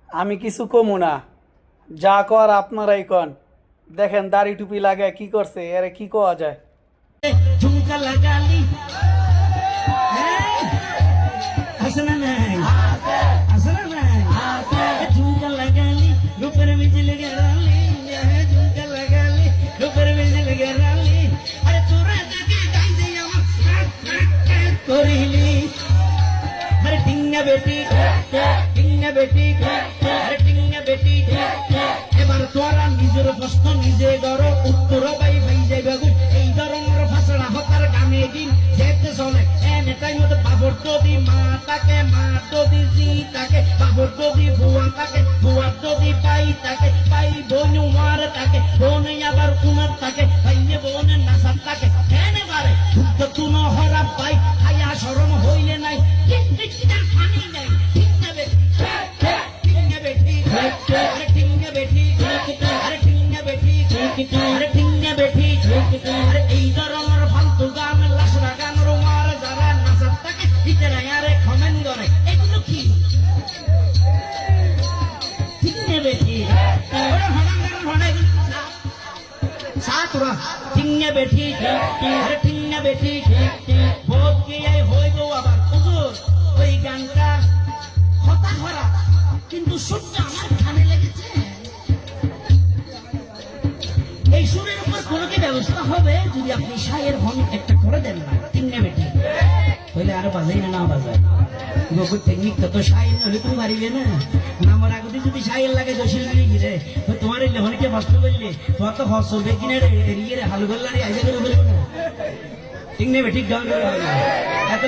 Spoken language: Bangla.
আমি কিছু কমু না, যা কর আপনারাই কন। দেখেন দাড়ি টুপি লাগায় কি করছে, এরে কি কওয়া যায়? ঝুমকা লাগালি হাসনা নাই হাসনা নাই ঝুমকা লাগালি রূপের বিজলি গেরালি ঝুমকা লাগালি রূপের বিজলি গেরালি আরে তোরা দেখে গাইতে আমার করিলি আরে টিঙ্গা বেটি আরে টিঙ্গা বেটি এবার তোরা নিজের প্রশ্ন নিজে গড় উত্তর বাই ভাই যাইবে এই ধরনের ফাঁসড়া হতার গানে দিন যেতে চলে এনে তাই মতো বাবর যদি মা তাকে মা যদি জি তাকে বাবর যদি বুয়া তাকে বুয়া যদি পাই তাকে পাই বোন উমার তাকে বোন আবার উমার তাকে ভাইয়ে বোন নাসার তাকে এনে বারে শুদ্ধ তুন হরা পাই হায়া শরম হইলে নাই কিন্তু ফানি নাই ঠিক না বেটি টিঙ্গা বেটি আরে টিঙ্গা বেটি আরে টিঙ্গা বেটি আরে টিঙ্গা বেটি আরে এই ধরনের ফালতু গান লাসরা গান রোমার যারা নাচার তাকে ভিতরে আরে কমেন্ট করে এগুলো কি টিঙ্গা বেটি ওরা হনাঙ্গার হনাই সাতরা টিঙ্গা বেটি আরে টিঙ্গা বেটি বহুত কি এই হইবো আবার হুজুর ওই গানটা হতা হরা কিন্তু সুরটা আমার কানে লেগেছে এই সুরের উপর কোনো কি ব্যবস্থা হবে যদি আপনি শায়ের হন একটা করে দেন না তিনটা বেটি হইলে আরো বাজাই না বাজায় গোকুর টেকনিক তো শায়ের হলে তুমি পারিবে না আমার আগতে যদি শায়ের লাগে দোষী মিলে গিরে তোমার এই লেখনকে কষ্ট করলে তোমার তো হস চলবে কিনা এরিয়ে হালু গোল্লারি আইসা করে বলবো না তিনটা বেটি গান এত